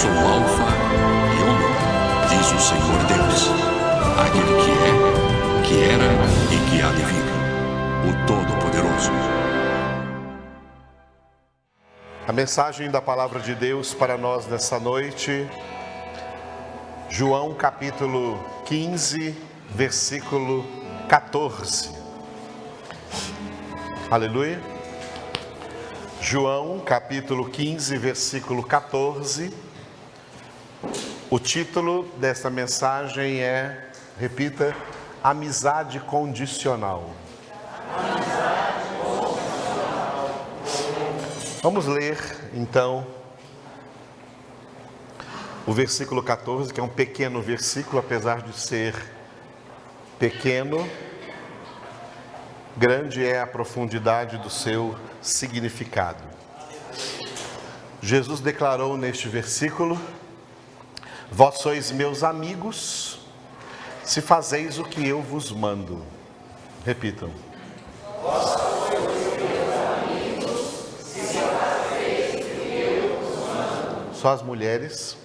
sou o Alfa e Ômega, diz o Senhor Deus, aquele que era e que há de vir, o Todo-Poderoso. A mensagem da Palavra de Deus para nós nessa noite, João capítulo 15, versículo 14. Aleluia. João capítulo 15, versículo 14. O título desta mensagem é, repita, amizade condicional. Vamos ler, então, o versículo 14, que é um pequeno versículo, apesar de ser pequeno, grande é a profundidade do seu significado. Jesus declarou neste versículo: vós sois meus amigos, se fazeis o que eu vos mando. Repitam. Só as mulheres.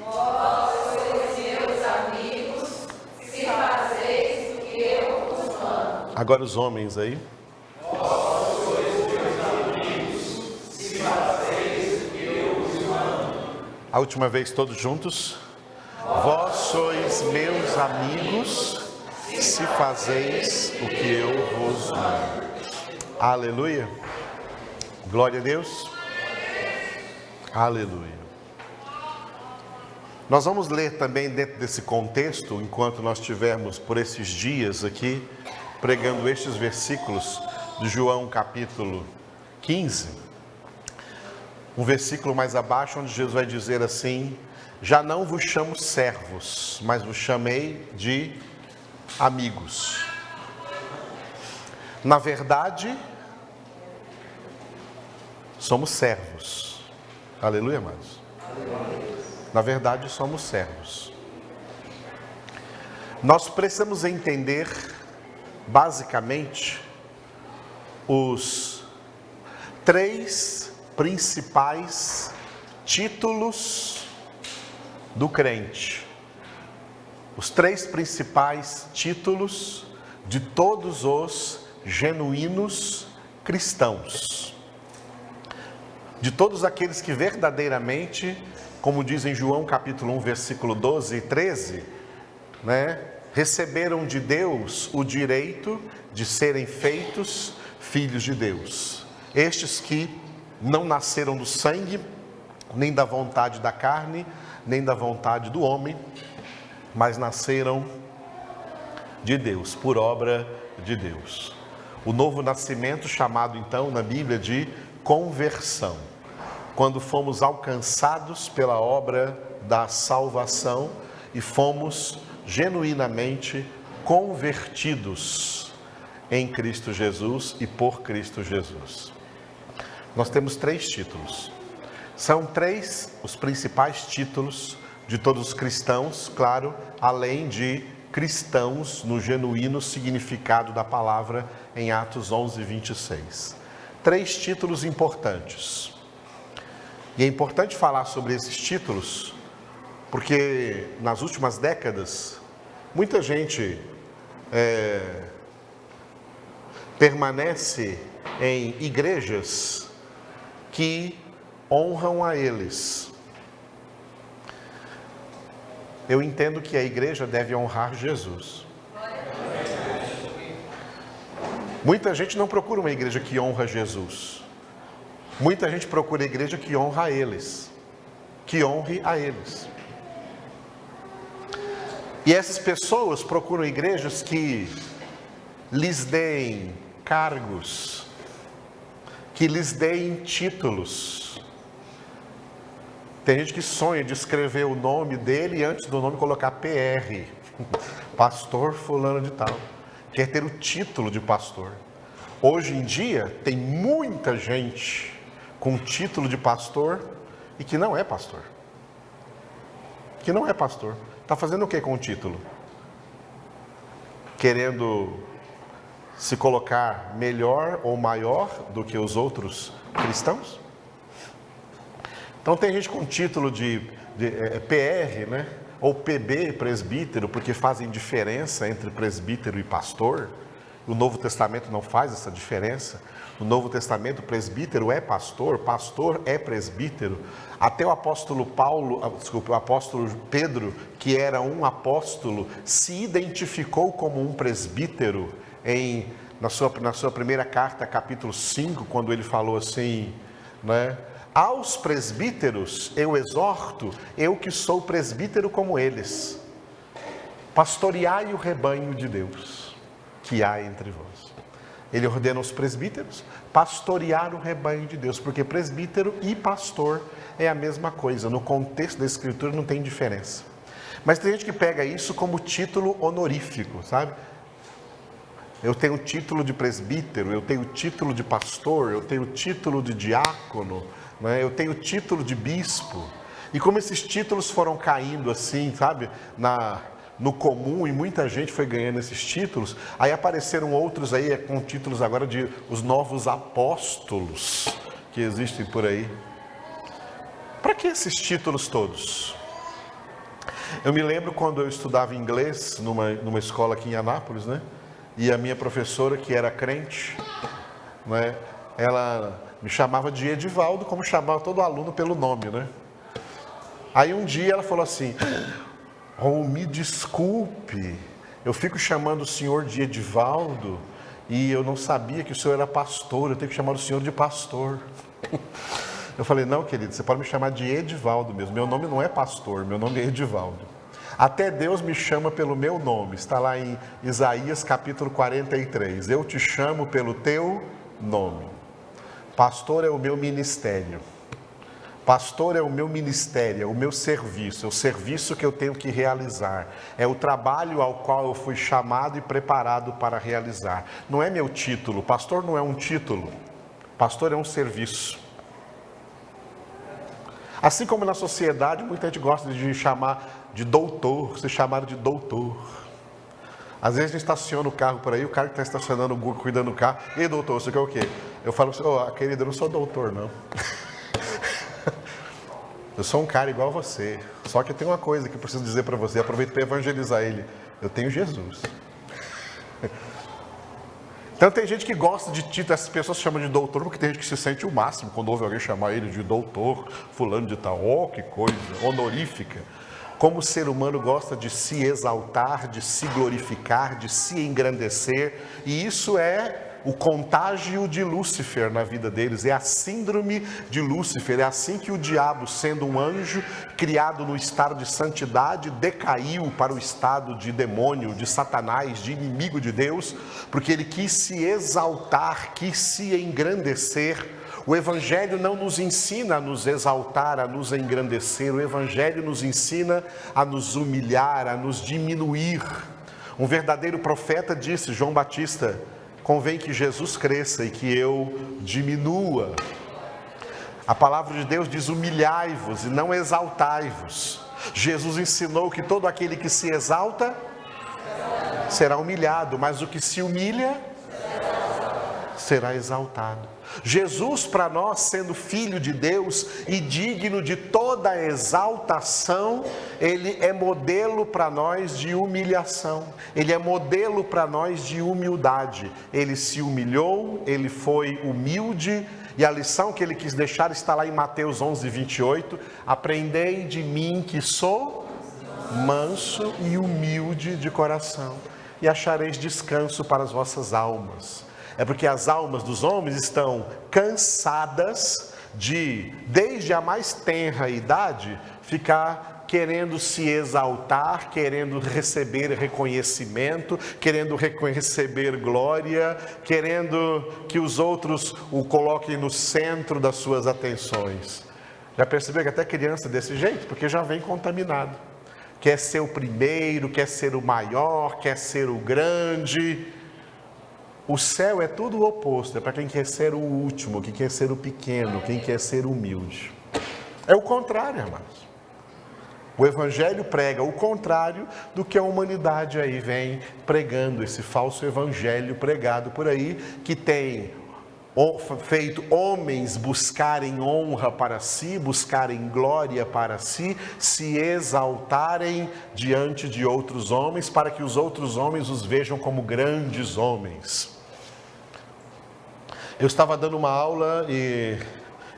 Vós sois meus amigos, se fazeis o que eu vos mando. Agora os homens aí. Vós sois meus amigos, se fazeis o que eu vos mando. A última vez todos juntos. Vós sois meus amigos, se fazeis o que eu vos mando. Aleluia. Glória a Deus. Aleluia. Nós vamos ler também dentro desse contexto, enquanto nós estivermos por esses dias aqui, pregando estes versículos de João capítulo 15, um versículo mais abaixo, onde Jesus vai dizer assim: já não vos chamo servos, mas vos chamei de amigos. Na verdade, somos servos. Aleluia, amados. Na verdade, somos servos. Nós precisamos entender, basicamente, os 3 principais títulos do crente. Os 3 principais títulos de todos os genuínos cristãos. De todos aqueles que verdadeiramente, como diz em João capítulo 1, versículo 12 e 13, receberam de Deus o direito de serem feitos filhos de Deus. Estes que não nasceram do sangue, nem da vontade da carne, nem da vontade do homem, mas nasceram de Deus, por obra de Deus. O novo nascimento, chamado então na Bíblia de conversão. Quando fomos alcançados pela obra da salvação e fomos genuinamente convertidos em Cristo Jesus e por Cristo Jesus. Nós temos 3 títulos. São 3 os principais títulos de todos os cristãos, claro, além de cristãos no genuíno significado da palavra em Atos 11, 26. 3 títulos importantes. E é importante falar sobre esses títulos, porque nas últimas décadas, muita gente permanece em igrejas que honram a eles. Eu entendo que a igreja deve honrar Jesus. Muita gente não procura uma igreja que honra Jesus. Muita gente procura a igreja que honra a eles, que honre a eles. E essas pessoas procuram igrejas que lhes deem cargos, que lhes deem títulos. Tem gente que sonha de escrever o nome dele e antes do nome colocar PR, pastor fulano de tal. Quer ter o título de pastor. Hoje em dia tem muita gente com título de pastor e que não é pastor. Que não é pastor. Está fazendo o que com o título? Querendo se colocar melhor ou maior do que os outros cristãos? Então tem gente com título de PR, né? Ou PB, presbítero, porque fazem diferença entre presbítero e pastor. O Novo Testamento não faz essa diferença. No Novo Testamento, presbítero é pastor, pastor é presbítero. Até o apóstolo o apóstolo Pedro, que era um apóstolo, se identificou como um presbítero na sua primeira carta, capítulo 5, quando ele falou assim, né? Aos presbíteros eu exorto, eu que sou presbítero como eles, pastoreai o rebanho de Deus que há entre vós. Ele ordena aos presbíteros pastorear o rebanho de Deus, porque presbítero e pastor é a mesma coisa, no contexto da Escritura não tem diferença. Mas tem gente que pega isso como título honorífico, sabe? Eu tenho título de presbítero, eu tenho título de pastor, eu tenho título de diácono, né? Eu tenho título de bispo. E como esses títulos foram caindo assim, sabe, no comum, e muita gente foi ganhando esses títulos, aí apareceram outros aí com títulos agora de os novos apóstolos que existem por aí. Para que esses títulos todos? Eu me lembro quando eu estudava inglês numa escola aqui em Anápolis, né? E a minha professora, que era crente, né? Ela me chamava de Edivaldo, como chamava todo aluno pelo nome, né? Aí um dia ela falou assim: oh, me desculpe, eu fico chamando o senhor de Edivaldo e eu não sabia que o senhor era pastor, eu tenho que chamar o senhor de pastor. Eu falei: não, querido, você pode me chamar de Edivaldo mesmo, meu nome não é pastor, meu nome é Edivaldo. Até Deus me chama pelo meu nome, está lá em Isaías capítulo 43, eu te chamo pelo teu nome. Pastor é o meu ministério. Pastor é o meu ministério, é o meu serviço, é o serviço que eu tenho que realizar, é o trabalho ao qual eu fui chamado e preparado para realizar. Não é meu título, pastor não é um título, pastor é um serviço. Assim como na sociedade, muita gente gosta de chamar de doutor, se chamaram de doutor. Às vezes a gente estaciona o carro por aí, o cara que está estacionando, cuidando do carro, e doutor, você quer o quê? Eu falo assim: oh, querido, eu não sou doutor, não. Eu sou um cara igual a você, só que tem uma coisa que eu preciso dizer para você, aproveito para evangelizar ele: eu tenho Jesus. Então tem gente que gosta de título, essas pessoas chamam de doutor, porque tem gente que se sente o máximo quando ouve alguém chamar ele de doutor, fulano de tal, oh, que coisa, honorífica. Como o ser humano gosta de se exaltar, de se glorificar, de se engrandecer, e isso é o contágio de Lúcifer na vida deles, é a síndrome de Lúcifer. É assim que o diabo, sendo um anjo, criado no estado de santidade, decaiu para o estado de demônio, de Satanás, de inimigo de Deus, porque ele quis se exaltar, quis se engrandecer. O Evangelho não nos ensina a nos exaltar, a nos engrandecer. O Evangelho nos ensina a nos humilhar, a nos diminuir. Um verdadeiro profeta disse, João Batista: convém que Jesus cresça e que eu diminua. A palavra de Deus diz: humilhai-vos e não exaltai-vos. Jesus ensinou que todo aquele que se exalta será humilhado, mas o que se humilha será exaltado. Jesus, para nós, sendo Filho de Deus e digno de toda exaltação, Ele é modelo para nós de humilhação, Ele é modelo para nós de humildade. Ele se humilhou, Ele foi humilde, e a lição que Ele quis deixar está lá em Mateus 11, 28, aprendei de mim que sou manso e humilde de coração, e achareis descanso para as vossas almas. É porque as almas dos homens estão cansadas de, desde a mais tenra idade, ficar querendo se exaltar, querendo receber reconhecimento, querendo receber glória, querendo que os outros o coloquem no centro das suas atenções. Já percebeu que até criança é desse jeito? Porque já vem contaminado. Quer ser o primeiro, quer ser o maior, quer ser o grande. O céu é tudo o oposto, é para quem quer ser o último, quem quer ser o pequeno, quem quer ser humilde. É o contrário, irmãos. O Evangelho prega o contrário do que a humanidade aí vem pregando, esse falso Evangelho pregado por aí, que tem feito homens buscarem honra para si, buscarem glória para si, se exaltarem diante de outros homens, para que os outros homens os vejam como grandes homens. Eu estava dando uma aula e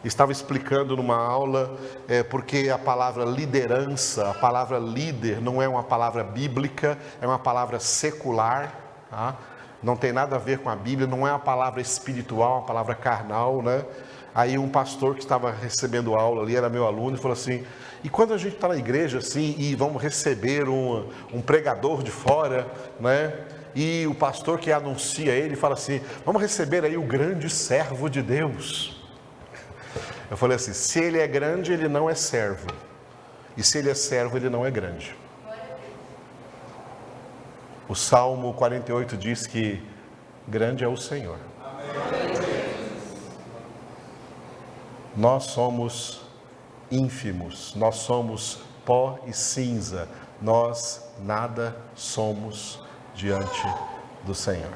estava explicando numa aula porque a palavra liderança, a palavra líder não é uma palavra bíblica, é uma palavra secular, tá? Não tem nada a ver com a Bíblia, não é uma palavra espiritual, é uma palavra carnal, né? Aí um pastor que estava recebendo aula ali, era meu aluno, e falou assim: e quando a gente está na igreja assim, e vamos receber um pregador de fora, né? E o pastor que anuncia ele fala assim: vamos receber aí o grande servo de Deus. Eu falei assim: se ele é grande, ele não é servo. E se ele é servo, ele não é grande. O Salmo 48 diz que grande é o Senhor. Nós somos ínfimos, nós somos pó e cinza, nós nada somos diante do Senhor.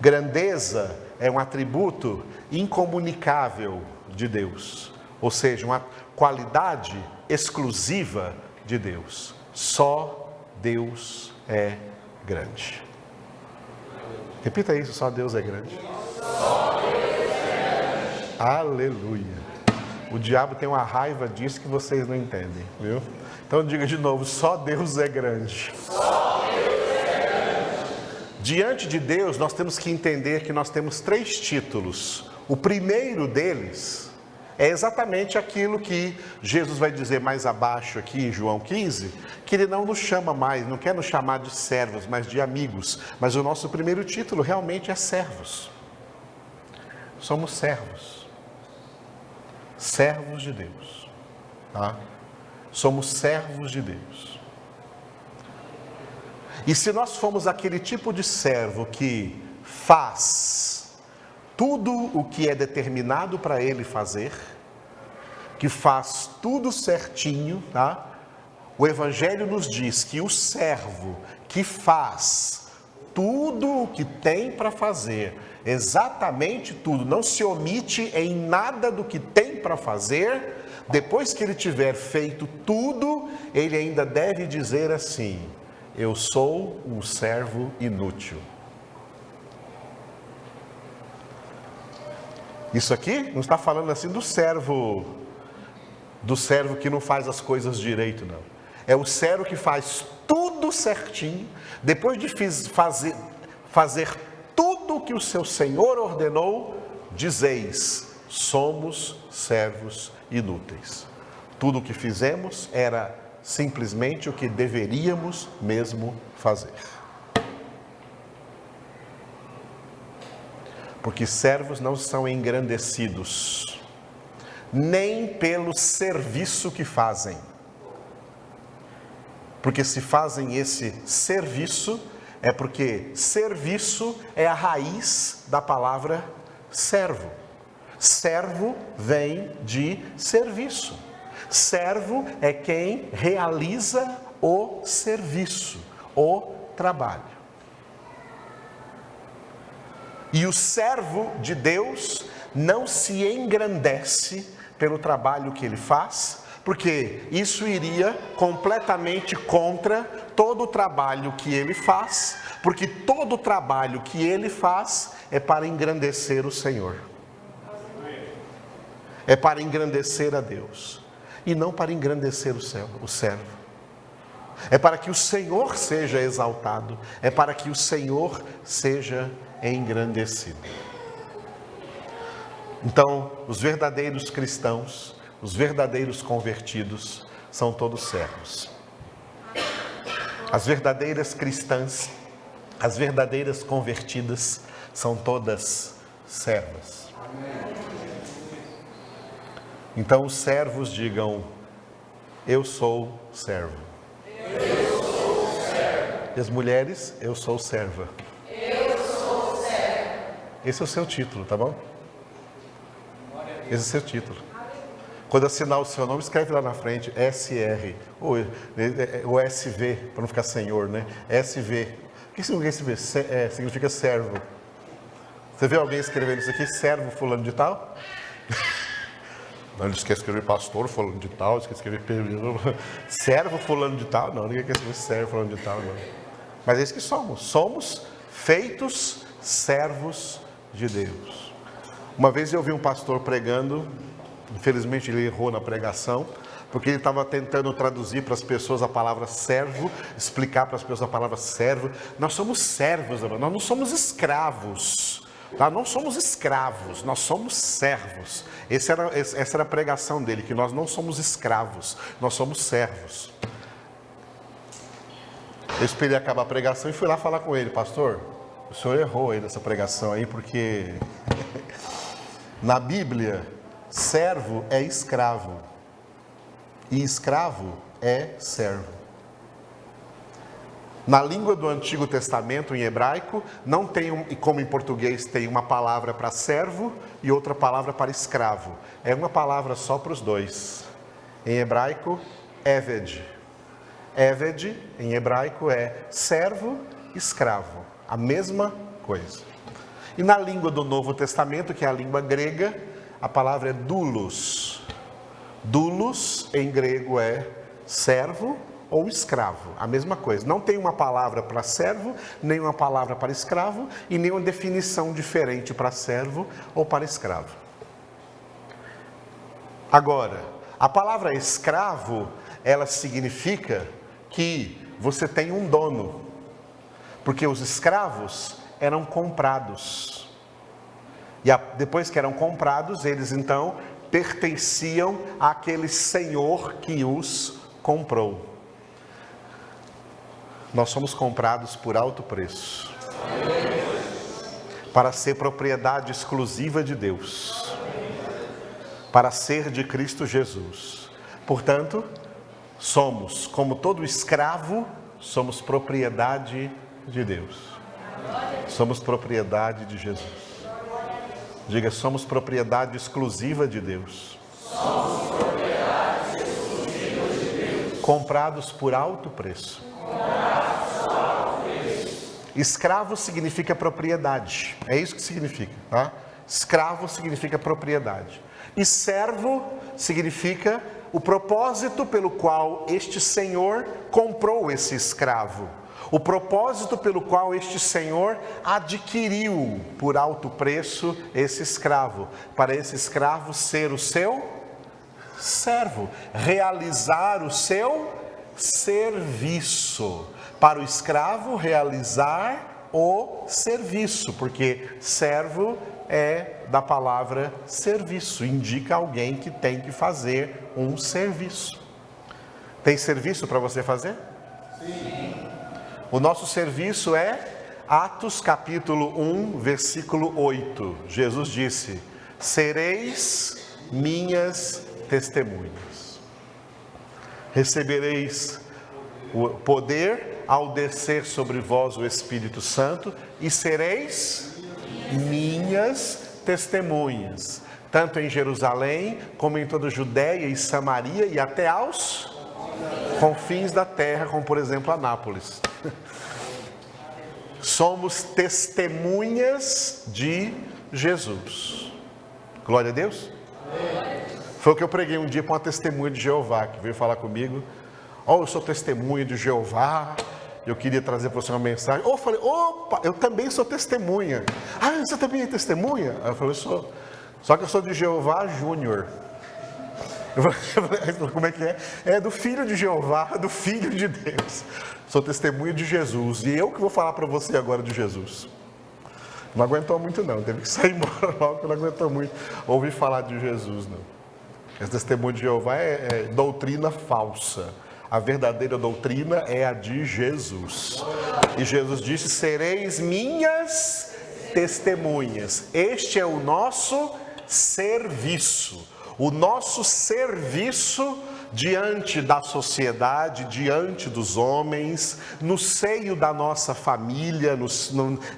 Grandeza é um atributo incomunicável de Deus, ou seja, uma qualidade exclusiva de Deus. Só Deus é grande. Repita isso: só Deus é grande. Só Deus é grande. Aleluia. O diabo tem uma raiva disso que vocês não entendem, viu? Então diga de novo: só Deus é grande. Só Deus é grande. Diante de Deus, nós temos que entender que nós temos 3 títulos. O primeiro deles é exatamente aquilo que Jesus vai dizer mais abaixo aqui em João 15, que ele não nos chama mais, não quer nos chamar de servos, mas de amigos. Mas o nosso primeiro título realmente é servos. Somos servos. Servos de Deus. Tá? Somos servos de Deus. E se nós formos aquele tipo de servo que faz tudo o que é determinado para ele fazer, que faz tudo certinho, tá? O Evangelho nos diz que o servo que faz tudo o que tem para fazer, exatamente tudo, não se omite em nada do que tem para fazer, depois que ele tiver feito tudo, ele ainda deve dizer assim: eu sou um servo inútil. Isso aqui não está falando assim do servo que não faz as coisas direito, não. É o servo que faz tudo certinho, depois de fazer tudo o que o seu Senhor ordenou, dizeis: somos servos inúteis. Tudo o que fizemos era simplesmente o que deveríamos mesmo fazer. Porque servos não são engrandecidos, nem pelo serviço que fazem. Porque se fazem esse serviço, é porque serviço é a raiz da palavra servo. Servo vem de serviço. Servo é quem realiza o serviço, o trabalho. E o servo de Deus não se engrandece pelo trabalho que ele faz, porque isso iria completamente contra todo o trabalho que ele faz, porque todo o trabalho que ele faz é para engrandecer o Senhor. É para engrandecer a Deus, e não para engrandecer o servo. É para que o Senhor seja exaltado, é para que o Senhor seja engrandecido. Então, os verdadeiros cristãos, os verdadeiros convertidos, são todos servos. As verdadeiras cristãs, as verdadeiras convertidas, são todas servas. Então, os servos digam: eu sou servo. Eu sou servo. E as mulheres: eu sou serva. Esse é o seu título, tá bom? Esse é o seu título. Quando assinar o seu nome, escreve lá na frente SR, ou SV, para não ficar senhor, né? SV. O que significa SV? Significa servo. Você vê alguém escrevendo isso aqui, servo fulano de tal? Não, ele quer escrever pastor fulano de tal, ele quer escrever servo fulano de tal. Não, ninguém quer escrever servo fulano de tal, não. Mas é isso que somos. Somos feitos servos de Deus. Uma vez eu vi um pastor pregando, infelizmente ele errou na pregação, porque ele estava tentando traduzir para as pessoas a palavra servo, explicar para as pessoas a palavra servo. Nós somos servos, nós não somos escravos. Tá? Não somos escravos, nós somos servos. Essa era a pregação dele, que nós não somos escravos, nós somos servos. Eu esperei acabar a pregação e fui lá falar com ele, pastor, o senhor errou aí nessa pregação aí, porque na Bíblia, servo é escravo e escravo é servo. Na língua do Antigo Testamento, em hebraico, não tem, como em português tem uma palavra para servo e outra palavra para escravo. É uma palavra só para os dois. Em hebraico, eved. Eved, em hebraico, é servo, escravo. A mesma coisa. E na língua do Novo Testamento, que é a língua grega, a palavra é doulos. Doulos, em grego, é servo ou escravo, a mesma coisa. Não tem uma palavra para servo, nem uma palavra para escravo, e nem uma definição diferente para servo ou para escravo. Agora, a palavra escravo, ela significa que você tem um dono, porque os escravos eram comprados. E depois que eram comprados, eles então pertenciam àquele senhor que os comprou. Nós somos comprados por alto preço, para ser propriedade exclusiva de Deus, para ser de Cristo Jesus. Portanto, somos, como todo escravo, somos propriedade de Deus. Somos propriedade de Jesus. Diga, somos propriedade exclusiva de Deus. Somos propriedade exclusiva de Deus. Comprados por alto preço. Escravo significa propriedade, é isso que significa, tá? Escravo significa propriedade. E servo significa o propósito pelo qual este senhor comprou esse escravo. O propósito pelo qual este senhor adquiriu por alto preço esse escravo. Para esse escravo ser o seu servo, realizar o seu serviço. Para o escravo realizar o serviço, porque servo é da palavra serviço, indica alguém que tem que fazer um serviço. Tem serviço para você fazer? Sim. O nosso serviço é Atos capítulo 1, versículo 8. Jesus disse: sereis minhas testemunhas. Recebereis o poder ao descer sobre vós o Espírito Santo, e sereis minhas testemunhas, tanto em Jerusalém, como em toda a Judéia e Samaria, e até aos confins da terra, como por exemplo Anápolis. Somos testemunhas de Jesus. Glória a Deus. Foi o que eu preguei um dia para uma testemunha de Jeová, que veio falar comigo. Eu sou testemunha de Jeová, eu queria trazer para você uma mensagem. Eu falei, opa, eu também sou testemunha. Você também é testemunha? Aí eu falei, sou. Só que eu sou de Jeová Júnior. Eu falei, como é que é? É do Filho de Jeová, do Filho de Deus. Sou testemunha de Jesus. E eu que vou falar para você agora de Jesus. Não aguentou muito não, teve que sair embora logo, porque não aguentou muito ouvir falar de Jesus, não. Esse testemunho de Jeová é doutrina falsa. A verdadeira doutrina é a de Jesus. E Jesus disse, sereis minhas testemunhas. Este é o nosso serviço. O nosso serviço diante da sociedade, diante dos homens, no seio da nossa família,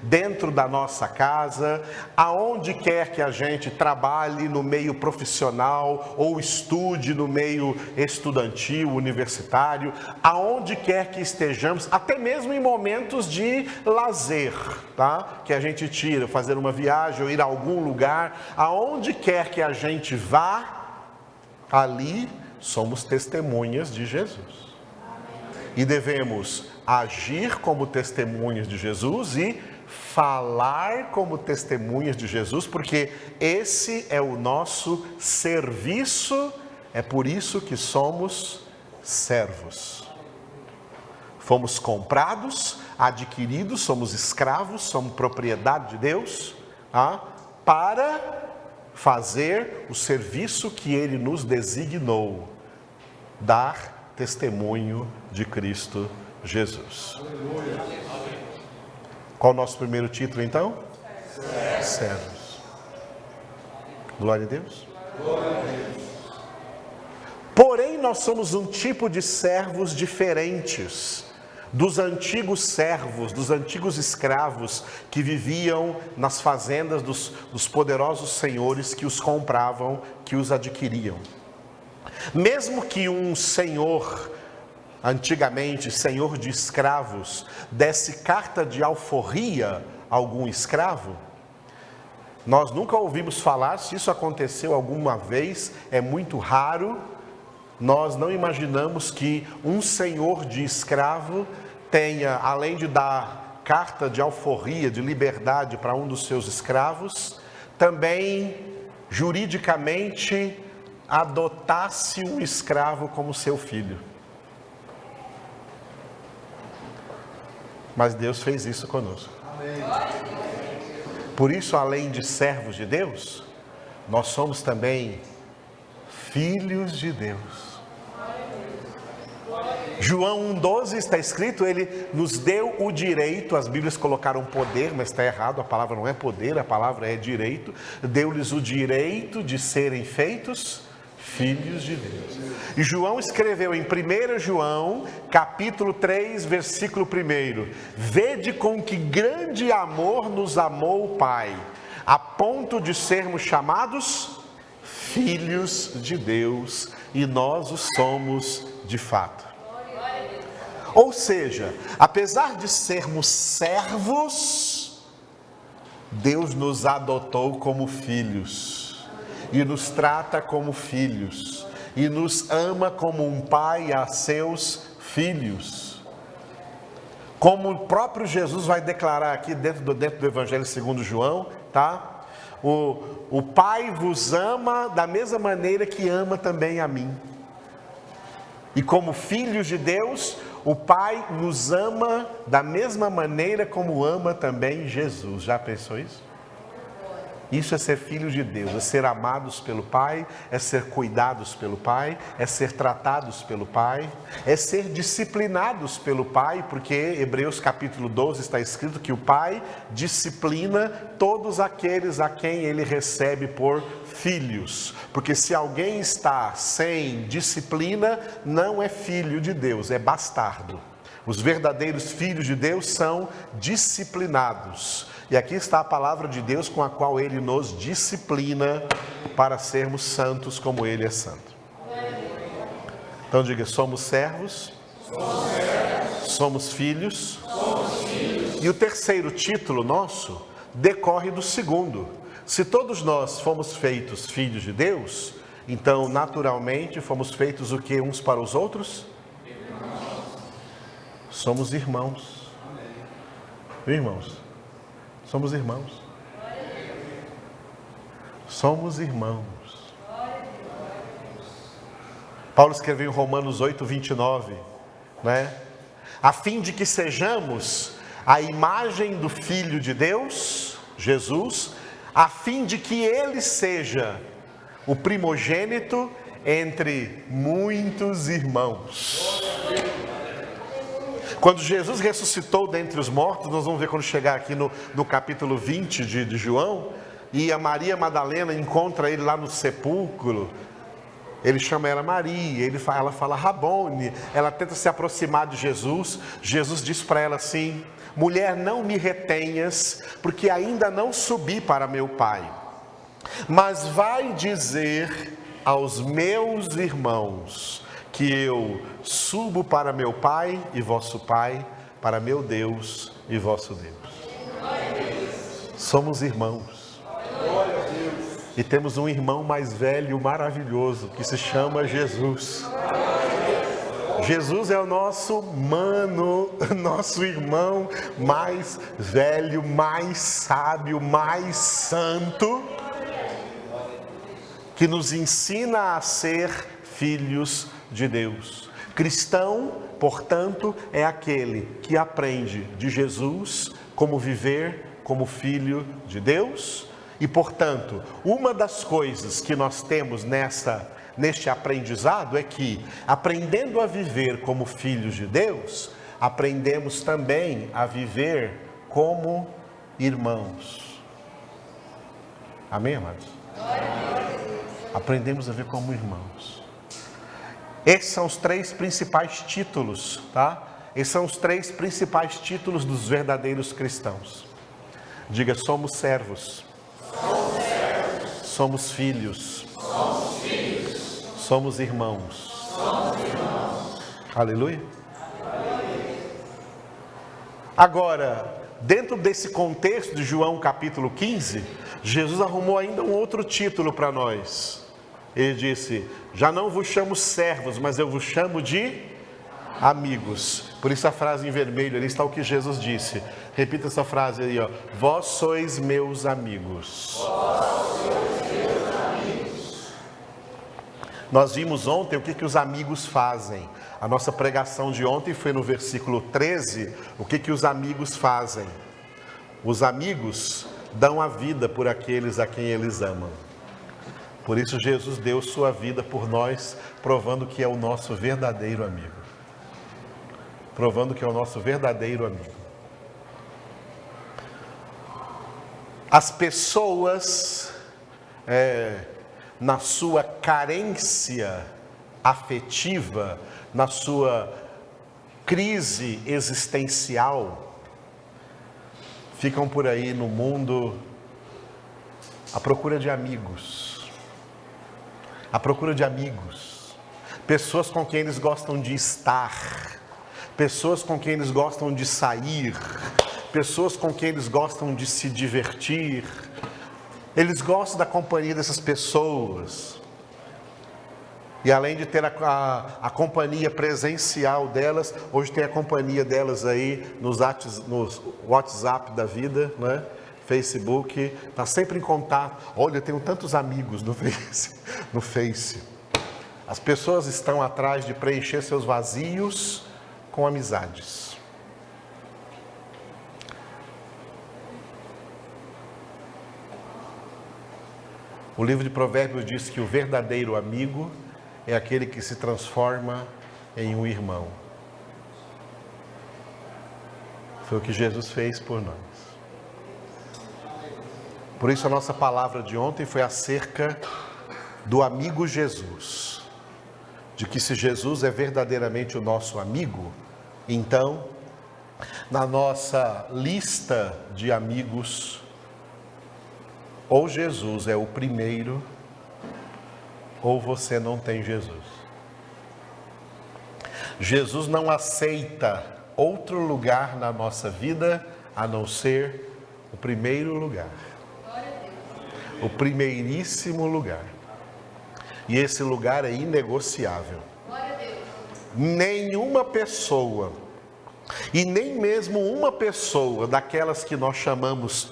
dentro da nossa casa, aonde quer que a gente trabalhe no meio profissional ou estude no meio estudantil, universitário, aonde quer que estejamos, até mesmo em momentos de lazer, tá? Que a gente tira, fazer uma viagem ou ir a algum lugar, aonde quer que a gente vá, ali somos testemunhas de Jesus. E devemos agir como testemunhas de Jesus e falar como testemunhas de Jesus, porque esse é o nosso serviço, é por isso que somos servos. Fomos comprados, adquiridos, somos escravos, somos propriedade de Deus, para fazer o serviço que Ele nos designou, dar testemunho de Cristo Jesus. Qual o nosso primeiro título então? Servos. Glória a Deus. Porém, nós somos um tipo de servos diferentes dos antigos servos, dos antigos escravos que viviam nas fazendas dos poderosos senhores que os compravam, que os adquiriam. Mesmo que um senhor, antigamente senhor de escravos, desse carta de alforria a algum escravo, nós nunca ouvimos falar. Se isso aconteceu alguma vez, é muito raro. Nós não imaginamos que um senhor de escravo tenha, além de dar carta de alforria, de liberdade para um dos seus escravos, também juridicamente adotasse um escravo como seu filho. Mas Deus fez isso conosco. Por isso, além de servos de Deus, nós somos também filhos de Deus. João 1,12 está escrito, Ele nos deu o direito, as Bíblias colocaram poder, mas está errado, a palavra não é poder, a palavra é direito. Deu-lhes o direito de serem feitos filhos de Deus. E João escreveu em 1 João, capítulo 3, versículo 1: Vede com que grande amor nos amou o Pai, a ponto de sermos chamados filhos de Deus, e nós o somos de fato. Ou seja, apesar de sermos servos, Deus nos adotou como filhos, e nos trata como filhos, e nos ama como um pai a seus filhos. Como o próprio Jesus vai declarar aqui dentro do Evangelho segundo João, tá? O Pai vos ama da mesma maneira que ama também a mim. E como filhos de Deus, o Pai nos ama da mesma maneira como ama também Jesus. Já pensou isso? Isso é ser filhos de Deus, é ser amados pelo Pai, é ser cuidados pelo Pai, é ser tratados pelo Pai, é ser disciplinados pelo Pai, porque Hebreus capítulo 12 está escrito que o Pai disciplina todos aqueles a quem Ele recebe por filhos. Porque se alguém está sem disciplina, não é filho de Deus, é bastardo. Os verdadeiros filhos de Deus são disciplinados. E aqui está a palavra de Deus com a qual Ele nos disciplina para sermos santos como Ele é santo. Então diga, somos servos, somos filhos. E o terceiro título nosso decorre do segundo. Se todos nós fomos feitos filhos de Deus, então naturalmente fomos feitos o que uns para os outros? Somos irmãos. Irmãos. Somos irmãos. Somos irmãos. Paulo escreveu em Romanos 8:29, né? A fim de que sejamos a imagem do Filho de Deus, Jesus, a fim de que Ele seja o primogênito entre muitos irmãos. Quando Jesus ressuscitou dentre os mortos, nós vamos ver quando chegar aqui no capítulo 20 de João, e a Maria Madalena encontra Ele lá no sepulcro, Ele chama ela Maria, ela fala Rabone, ela tenta se aproximar de Jesus. Jesus diz para ela assim: mulher, não me retenhas, porque ainda não subi para meu Pai. Mas vai dizer aos meus irmãos que eu subo para meu Pai e vosso Pai, para meu Deus e vosso Deus. Somos irmãos. E temos um irmão mais velho, maravilhoso, que se chama Jesus. Jesus é o nosso mano, nosso irmão mais velho, mais sábio, mais santo, que nos ensina a ser filhos de Deus. Cristão, portanto, é aquele que aprende de Jesus como viver como filho de Deus. E, portanto, uma das coisas que nós temos neste aprendizado é que, aprendendo a viver como filhos de Deus, aprendemos também a viver como irmãos. Amém, amados? Aprendemos a viver como irmãos. Esses são os 3 principais títulos, tá? Esses são os 3 principais títulos dos verdadeiros cristãos. Diga: somos servos. Somos filhos. Somos irmãos. Aleluia. Agora, dentro desse contexto de João capítulo 15, Jesus arrumou ainda um outro título para nós. Ele disse: já não vos chamo servos, mas eu vos chamo de amigos. Por isso a frase em vermelho ali está o que Jesus disse. Repita essa frase aí, ó: vós sois meus amigos. Nós vimos ontem o que os amigos fazem. A nossa pregação de ontem foi no versículo 13. O que os amigos fazem? Os amigos dão a vida por aqueles a quem eles amam. Por isso Jesus deu sua vida por nós, provando que é o nosso verdadeiro amigo. Provando que é o nosso verdadeiro amigo. As pessoas, na sua carência afetiva, na sua crise existencial, ficam por aí no mundo à procura de amigos. À procura de amigos. Pessoas com quem eles gostam de estar. Pessoas com quem eles gostam de sair. Pessoas com quem eles gostam de se divertir. Eles gostam da companhia dessas pessoas. E além de ter a companhia presencial delas, hoje tem a companhia delas aí nos WhatsApp da vida, né? Facebook, está sempre em contato. Olha, eu tenho tantos amigos no Face. As pessoas estão atrás de preencher seus vazios com amizades. O livro de Provérbios diz que o verdadeiro amigo é aquele que se transforma em um irmão. Foi o que Jesus fez por nós. Por isso a nossa palavra de ontem foi acerca do amigo Jesus. De que se Jesus é verdadeiramente o nosso amigo, então, na nossa lista de amigos, ou Jesus é o primeiro, ou você não tem Jesus. Jesus não aceita outro lugar na nossa vida a não ser o primeiro lugar. O primeiríssimo lugar. E esse lugar é inegociável. Nenhuma pessoa, e nem mesmo uma pessoa daquelas que nós chamamos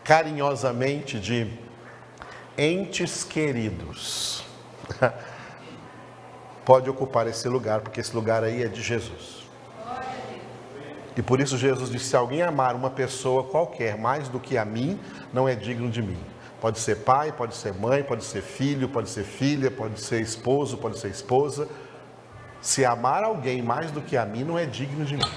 carinhosamente de entes queridos, pode ocupar esse lugar, porque esse lugar aí é de Jesus. E por isso Jesus disse: se alguém amar uma pessoa qualquer mais do que a mim, não é digno de mim. Pode ser pai, pode ser mãe, pode ser filho, pode ser filha, pode ser esposo, pode ser esposa. Se amar alguém mais do que a mim, não é digno de mim.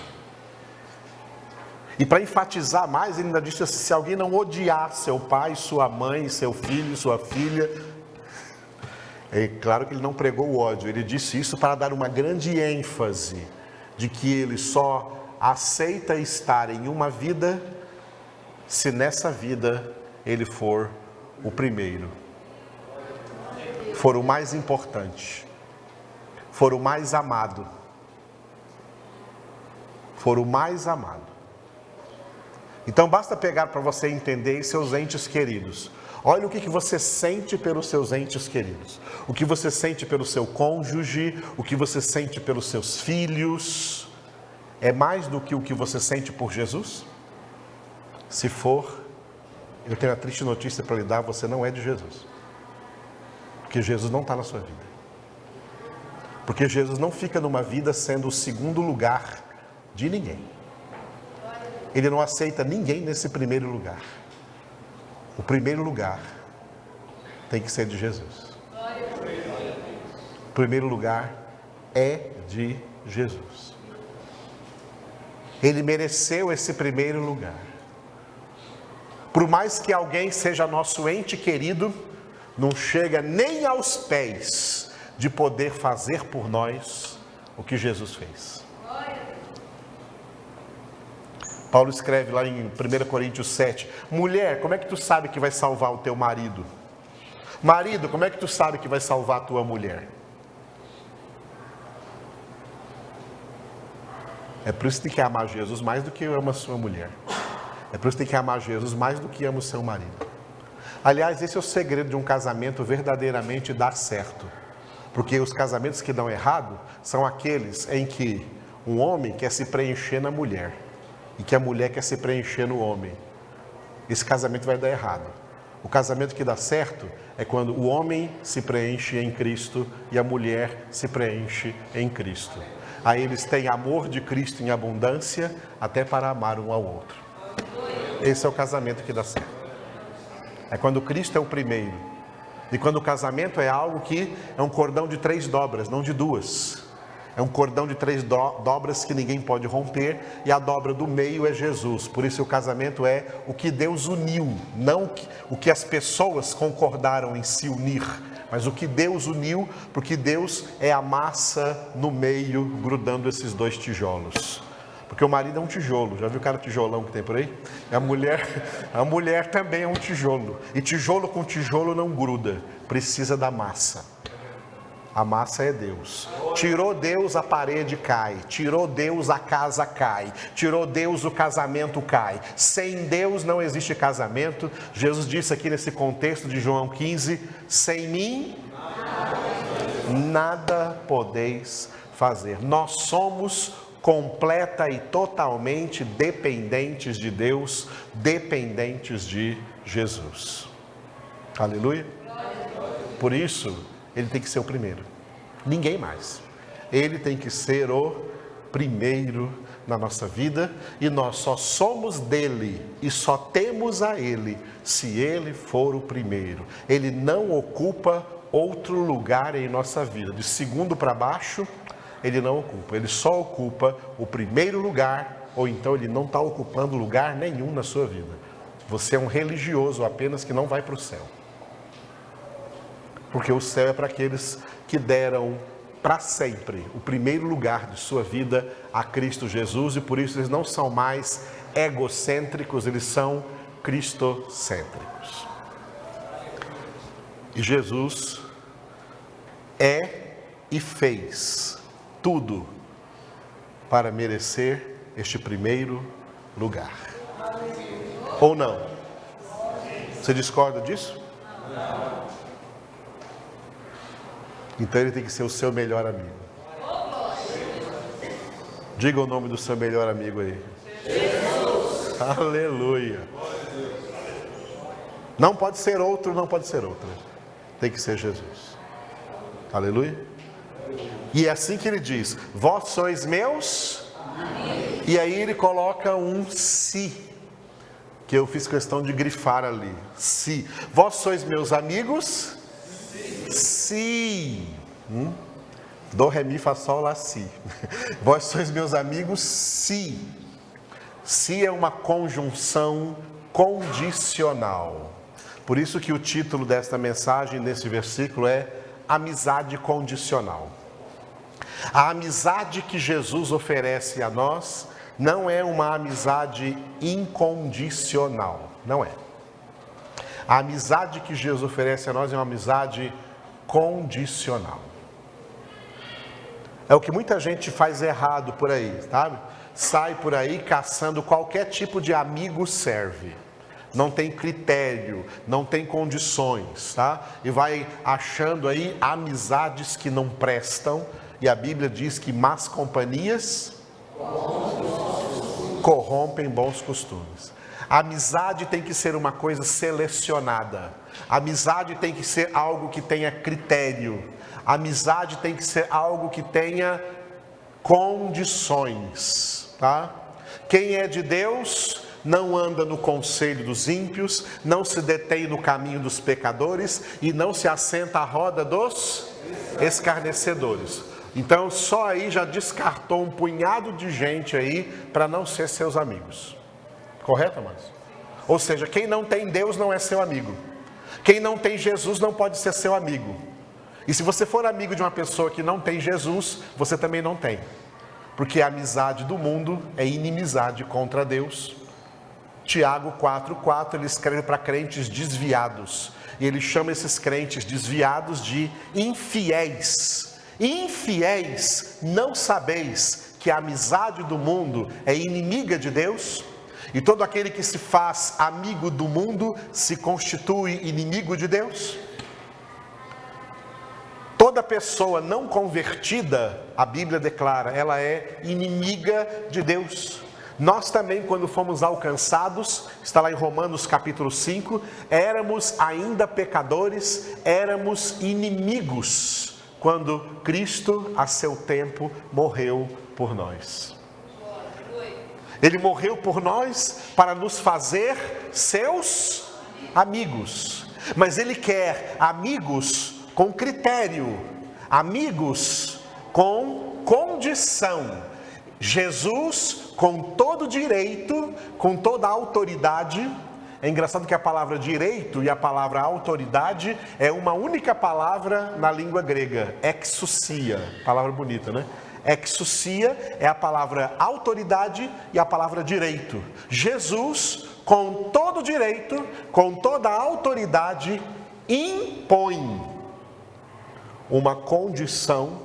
E para enfatizar mais, ele ainda disse assim: se alguém não odiar seu pai, sua mãe, seu filho, sua filha, É claro que ele não pregou o ódio, ele disse isso para dar uma grande ênfase de que ele só aceita estar em uma vida se nessa vida ele for o primeiro, for o mais importante, for o mais amado, for o mais amado. Então basta pegar para você entender seus entes queridos. Olha o que você sente pelos seus entes queridos. O que você sente pelo seu cônjuge, o que você sente pelos seus filhos. É mais do que o que você sente por Jesus? Se for, eu tenho a triste notícia para lhe dar, você não é de Jesus. Porque Jesus não está na sua vida. Porque Jesus não fica numa vida sendo o segundo lugar de ninguém. Ele não aceita ninguém nesse primeiro lugar. O primeiro lugar tem que ser de Jesus. O primeiro lugar é de Jesus. Ele mereceu esse primeiro lugar. Por mais que alguém seja nosso ente querido, não chega nem aos pés de poder fazer por nós o que Jesus fez. Paulo escreve lá em 1 Coríntios 7, mulher, como é que tu sabe que vai salvar o teu marido? Marido, como é que tu sabe que vai salvar a tua mulher? É por isso que tem que amar Jesus mais do que ama a sua mulher. É por isso que tem que amar Jesus mais do que ama o seu marido. Aliás, esse é o segredo de um casamento verdadeiramente dar certo. Porque os casamentos que dão errado são aqueles em que um homem quer se preencher na mulher e que a mulher quer se preencher no homem. Esse casamento vai dar errado. O casamento que dá certo é quando o homem se preenche em Cristo e a mulher se preenche em Cristo. Aí eles têm amor de Cristo em abundância até para amar um ao outro. Esse é o casamento que dá certo. É quando Cristo é o primeiro. E quando o casamento é algo que é um cordão de 3 dobras, não de 2. É um cordão de 3 dobras que ninguém pode romper, e a dobra do meio é Jesus. Por isso o casamento é o que Deus uniu, não o que as pessoas concordaram em se unir, mas o que Deus uniu, porque Deus é a massa no meio, grudando esses 2 tijolos. Porque o marido é um tijolo, já viu o cara tijolão que tem por aí? A mulher também é um tijolo, e tijolo com tijolo não gruda, precisa da massa. A massa é Deus. Tirou Deus, a parede cai. Tirou Deus, a casa cai. Tirou Deus, o casamento cai. Sem Deus não existe casamento. Jesus disse aqui nesse contexto de João 15, sem mim nada podeis fazer. Nós somos completa e totalmente dependentes de Deus, dependentes de Jesus. Aleluia. Por isso, ele tem que ser o primeiro, ninguém mais. Ele tem que ser o primeiro na nossa vida, e nós só somos dele e só temos a ele se ele for o primeiro. Ele não ocupa outro lugar em nossa vida, de segundo para baixo ele não ocupa, ele só ocupa o primeiro lugar, ou então ele não está ocupando lugar nenhum na sua vida. Você é um religioso apenas que não vai para o céu. Porque o céu é para aqueles que deram para sempre o primeiro lugar de sua vida a Cristo Jesus, e por isso eles não são mais egocêntricos, eles são cristocêntricos. E Jesus é e fez tudo para merecer este primeiro lugar. Ou não? Você discorda disso? Então ele tem que ser o seu melhor amigo. Diga o nome do seu melhor amigo aí. Jesus. Aleluia. Não pode ser outro, não pode ser outra. Tem que ser Jesus. Aleluia. E é assim que ele diz: vós sois meus. E aí ele coloca um se, que eu fiz questão de grifar ali. Se. Vós sois meus amigos. Si. Do, ré, mi, fá, sol, lá, si. Vós sois meus amigos, si. Si é uma conjunção condicional. Por isso que o título desta mensagem, nesse versículo, é amizade condicional. A amizade que Jesus oferece a nós não é uma amizade incondicional, não é. A amizade que Jesus oferece a nós é uma amizade condicional. É o que muita gente faz errado por aí, sabe? Sai por aí caçando qualquer tipo de amigo serve. Não tem critério, não tem condições, tá? E vai achando aí amizades que não prestam. E a Bíblia diz que más companhias corrompem bons costumes. A amizade tem que ser uma coisa selecionada. A amizade tem que ser algo que tenha critério. A amizade tem que ser algo que tenha condições, tá? Quem é de Deus não anda no conselho dos ímpios, não se detém no caminho dos pecadores e não se assenta à roda dos escarnecedores. Então só aí já descartou um punhado de gente aí para não ser seus amigos. Correto, amados? Ou seja, quem não tem Deus não é seu amigo. Quem não tem Jesus não pode ser seu amigo. E se você for amigo de uma pessoa que não tem Jesus, você também não tem. Porque a amizade do mundo é inimizade contra Deus. Tiago 4,4, ele escreve para crentes desviados. E ele chama esses crentes desviados de infiéis. Infiéis, não sabeis que a amizade do mundo é inimiga de Deus? E todo aquele que se faz amigo do mundo se constitui inimigo de Deus? Toda pessoa não convertida, a Bíblia declara, ela é inimiga de Deus. Nós também, quando fomos alcançados, está lá em Romanos capítulo 5, éramos ainda pecadores, éramos inimigos, quando Cristo, a seu tempo, morreu por nós. Ele morreu por nós para nos fazer seus amigos. Mas Ele quer amigos com critério, amigos com condição. Jesus, com todo direito, com toda autoridade. É engraçado que a palavra direito e a palavra autoridade é uma única palavra na língua grega, exousia, palavra bonita, né? Exousia é a palavra autoridade e a palavra direito. Jesus, com todo direito, com toda autoridade, impõe uma condição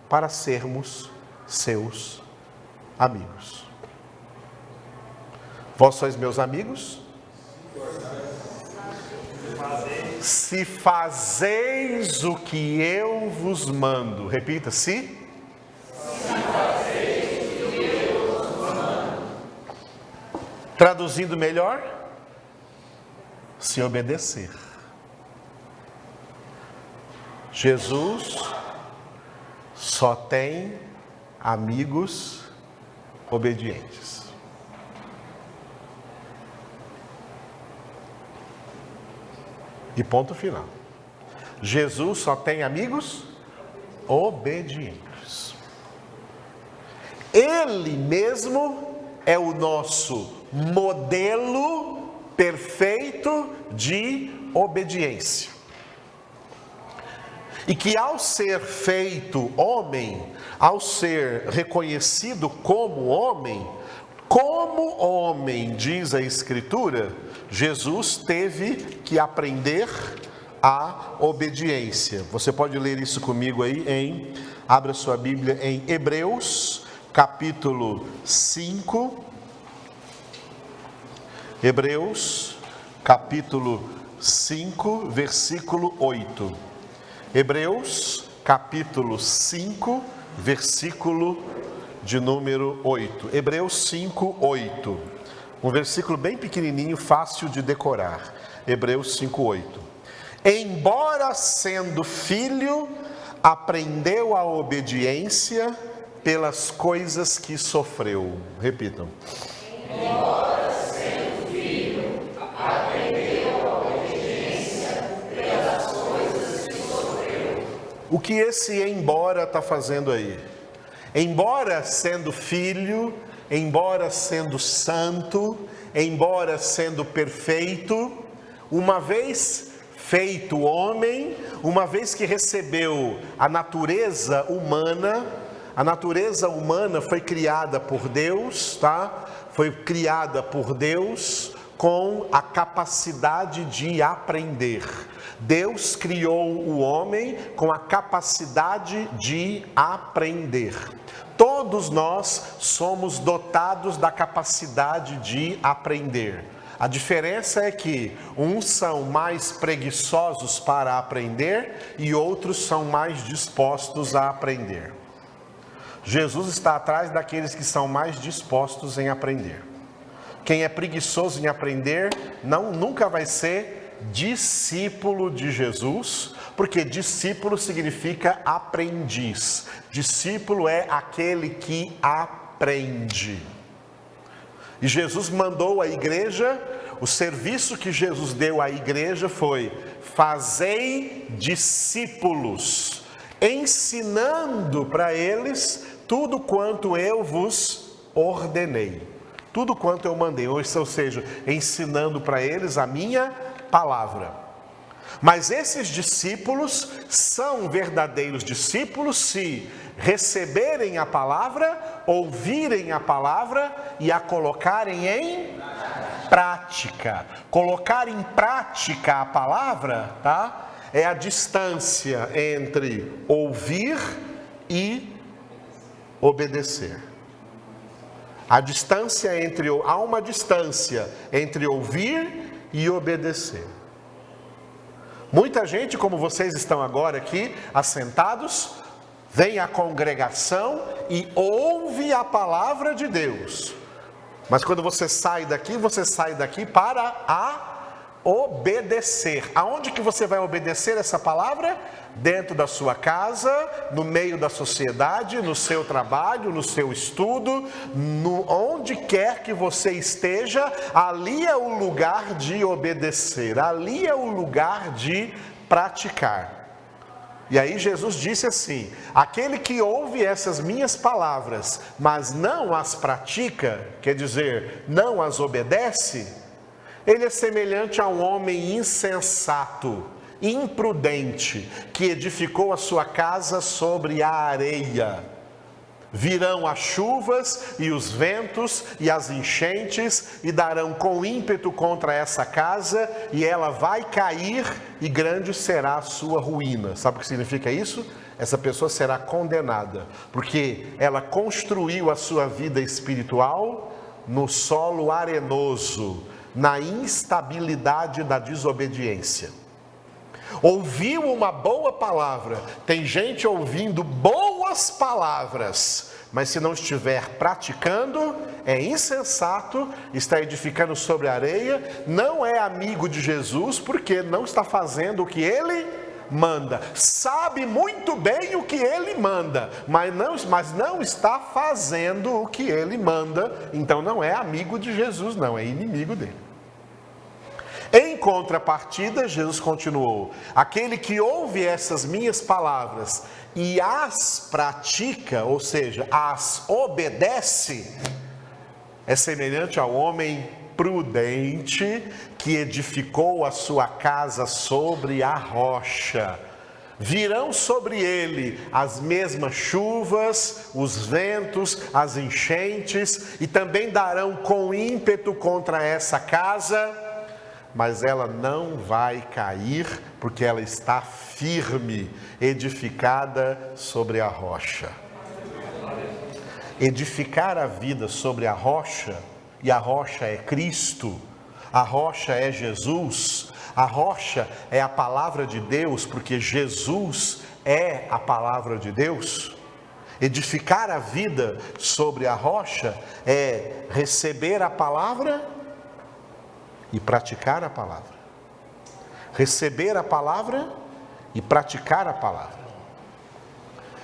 para sermos seus amigos. Vós sois meus amigos? Se fazeis o que eu vos mando. Repita, se traduzindo melhor, se obedecer. Jesus só tem amigos obedientes. E ponto final. Jesus só tem amigos obedientes. Ele mesmo é o nosso modelo perfeito de obediência. E que ao ser feito homem, ao ser reconhecido como homem, diz a Escritura, Jesus teve que aprender a obediência. Você pode ler isso comigo aí abra sua Bíblia em Hebreus, capítulo 5. Hebreus, capítulo 5, versículo 8. Hebreus, capítulo 5, versículo de número 8. Hebreus 5, 8. Um versículo bem pequenininho, fácil de decorar. Hebreus 5, 8. Embora sendo filho, aprendeu a obediência pelas coisas que sofreu. Repitam. Embora sendo filho, aprendeu a obediência pelas coisas que sofreu. O que esse embora está fazendo aí? Embora sendo filho, embora sendo santo, embora sendo perfeito, uma vez feito homem, uma vez que recebeu a natureza humana foi criada por Deus, tá? Foi criada por Deus com a capacidade de aprender. Deus criou o homem com a capacidade de aprender. Todos nós somos dotados da capacidade de aprender. A diferença é que uns são mais preguiçosos para aprender e outros são mais dispostos a aprender. Jesus está atrás daqueles que são mais dispostos em aprender. Quem é preguiçoso em aprender nunca vai ser discípulo de Jesus, porque discípulo significa aprendiz. Discípulo é aquele que aprende. E Jesus mandou à igreja, o serviço que Jesus deu à igreja foi: fazei discípulos, ensinando para eles tudo quanto eu vos ordenei. Tudo quanto eu mandei, ou seja, ensinando para eles a minha palavra. Mas esses discípulos são verdadeiros discípulos se receberem a palavra, ouvirem a palavra e a colocarem em prática. Colocar em prática a palavra, tá? É a distância entre ouvir e obedecer. Há uma distância entre ouvir e obedecer. Muita gente, como vocês estão agora aqui, assentados, vem à congregação e ouve a palavra de Deus. Mas quando você sai daqui para obedecer. Aonde que você vai obedecer essa palavra? Dentro da sua casa, no meio da sociedade, no seu trabalho, no seu estudo, onde quer que você esteja, ali é o lugar de obedecer, ali é o lugar de praticar. E aí Jesus disse assim: aquele que ouve essas minhas palavras, mas não as pratica, quer dizer, não as obedece, ele é semelhante a um homem insensato, imprudente, que edificou a sua casa sobre a areia. Virão as chuvas e os ventos e as enchentes e darão com ímpeto contra essa casa, e ela vai cair e grande será a sua ruína. Sabe o que significa isso? Essa pessoa será condenada, porque ela construiu a sua vida espiritual no solo arenoso, na instabilidade da desobediência. Ouviu uma boa palavra. Tem gente ouvindo boas palavras, mas se não estiver praticando, é insensato, está edificando sobre a areia, não é amigo de Jesus, porque não está fazendo o que ele manda. Sabe muito bem o que ele manda, mas não está fazendo o que ele manda. Então não é amigo de Jesus, não, é inimigo dele. Em contrapartida, Jesus continuou: aquele que ouve essas minhas palavras e as pratica, ou seja, as obedece, é semelhante ao homem prudente que edificou a sua casa sobre a rocha. Virão sobre ele as mesmas chuvas, os ventos, as enchentes, e também darão com ímpeto contra essa casa, mas ela não vai cair, porque ela está firme, edificada sobre a rocha. Edificar a vida sobre a rocha, e a rocha é Cristo, a rocha é Jesus, a rocha é a palavra de Deus, porque Jesus é a palavra de Deus. Edificar a vida sobre a rocha é receber a palavra e praticar a palavra. Receber a palavra e praticar a palavra.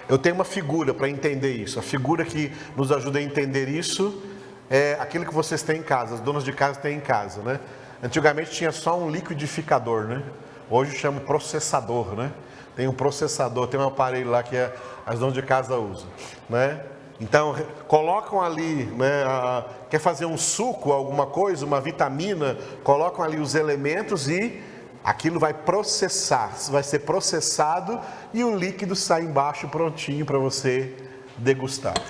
Eu tenho uma figura para entender isso. A figura que nos ajuda a entender isso é aquilo que vocês têm em casa, as donas de casa têm em casa, né? Antigamente tinha só um liquidificador, né? Hoje chama processador, né? Tem um processador, tem um aparelho lá que as donas de casa usam, né? Então, colocam ali, né, quer fazer um suco, alguma coisa, uma vitamina, colocam ali os elementos e aquilo vai ser processado e o líquido sai embaixo prontinho para você degustar.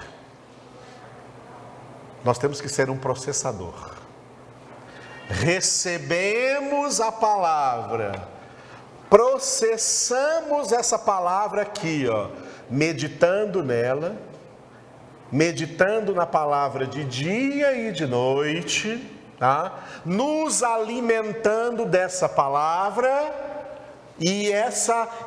Nós temos que ser um processador. Recebemos a palavra, processamos essa palavra aqui, meditando nela, meditando na palavra de dia e de noite, tá? Nos alimentando dessa palavra, e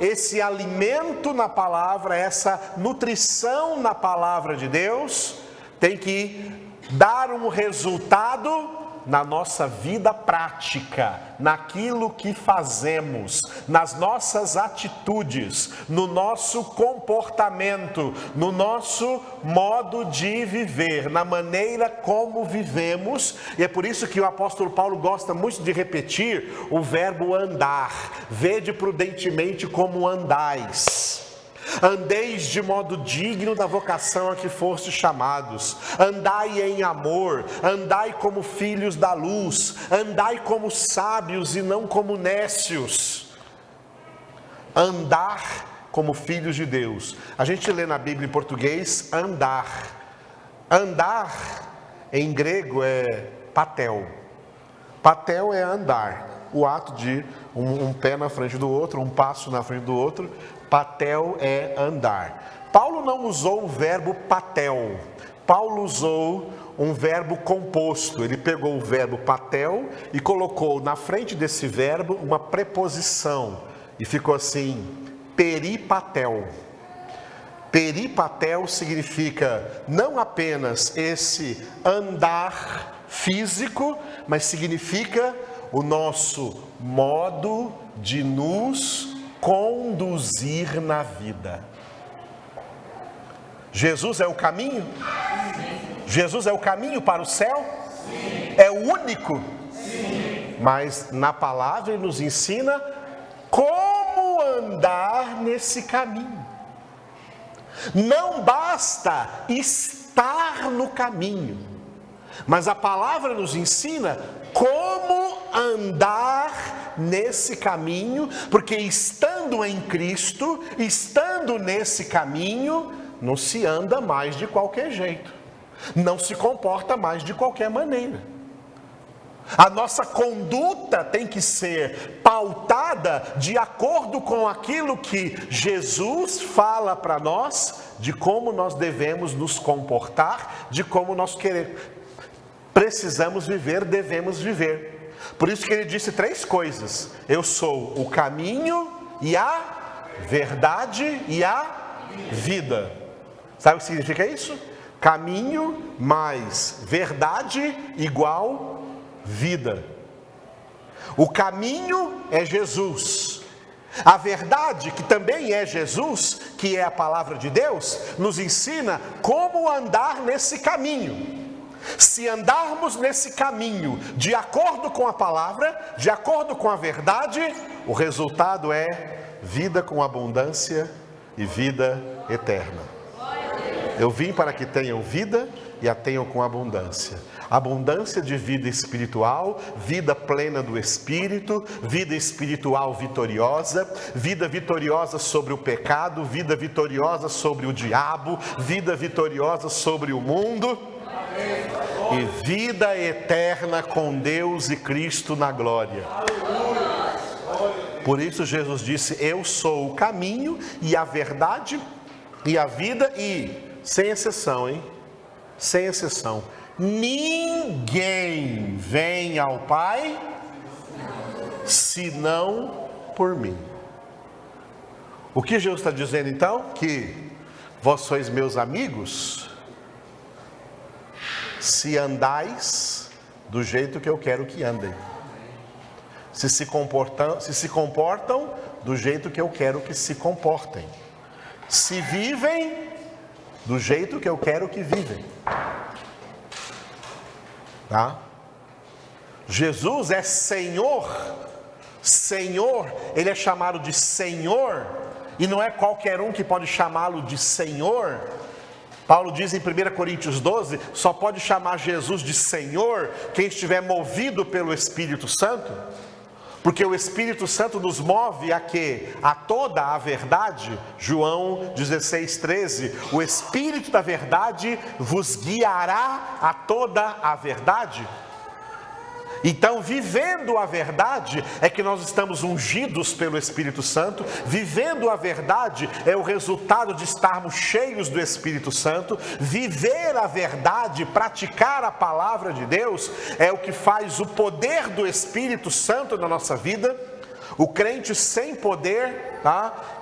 esse alimento na palavra, essa nutrição na palavra de Deus, tem que dar um resultado na nossa vida prática, naquilo que fazemos, nas nossas atitudes, no nosso comportamento, no nosso modo de viver, na maneira como vivemos. E é por isso que o apóstolo Paulo gosta muito de repetir o verbo andar. Vede prudentemente como andais. Andeis de modo digno da vocação a que fostes chamados. Andai em amor, andai como filhos da luz, andai como sábios e não como nécios. Andar como filhos de Deus. A gente lê na Bíblia em português andar. Andar em grego é patel. Patel é andar, o ato de um pé na frente do outro, um passo na frente do outro. Patel é andar. Paulo não usou o verbo patel. Paulo usou um verbo composto. Ele pegou o verbo patel e colocou na frente desse verbo uma preposição. E ficou assim, peripatel. Peripatel significa não apenas esse andar físico, mas significa o nosso modo de nos conduzir na vida. Jesus é o caminho? Sim. Jesus é o caminho para o céu? Sim. É o único? Sim. Mas na palavra ele nos ensina como andar nesse caminho. Não basta estar no caminho, mas a palavra nos ensina como andar nesse caminho, porque estando em Cristo, estando nesse caminho, não se anda mais de qualquer jeito, não se comporta mais de qualquer maneira. A nossa conduta tem que ser pautada de acordo com aquilo que Jesus fala para nós, de como nós devemos nos comportar, de como nós precisamos viver, devemos viver. Por isso que ele disse 3 coisas: eu sou o caminho e a verdade e a vida. Sabe o que significa isso? Caminho mais verdade igual vida. O caminho é Jesus. A verdade, que também é Jesus, que é a palavra de Deus, nos ensina como andar nesse caminho. Se andarmos nesse caminho de acordo com a palavra, de acordo com a verdade, o resultado é vida com abundância e vida eterna. Eu vim para que tenham vida e a tenham com abundância. Abundância de vida espiritual, vida plena do Espírito, vida espiritual vitoriosa, vida vitoriosa sobre o pecado, vida vitoriosa sobre o diabo, vida vitoriosa sobre o mundo. E vida eterna com Deus e Cristo na glória. Por isso Jesus disse: eu sou o caminho e a verdade e a vida, e sem exceção, sem exceção, ninguém vem ao Pai senão por mim. O que Jesus está dizendo então? Que vós sois meus amigos se andais do jeito que eu quero que andem, se comportam do jeito que eu quero que se comportem, se vivem do jeito que eu quero que vivem, tá? Jesus é Senhor. Senhor, ele é chamado de Senhor, e não é qualquer um que pode chamá-lo de Senhor. Paulo diz em 1 Coríntios 12, só pode chamar Jesus de Senhor quem estiver movido pelo Espírito Santo. Porque o Espírito Santo nos move a quê? A toda a verdade. João 16:13. O Espírito da verdade vos guiará a toda a verdade. Então, vivendo a verdade, é que nós estamos ungidos pelo Espírito Santo. Vivendo a verdade é o resultado de estarmos cheios do Espírito Santo. Viver a verdade, praticar a palavra de Deus, é o que faz o poder do Espírito Santo na nossa vida. O crente sem poder, tá?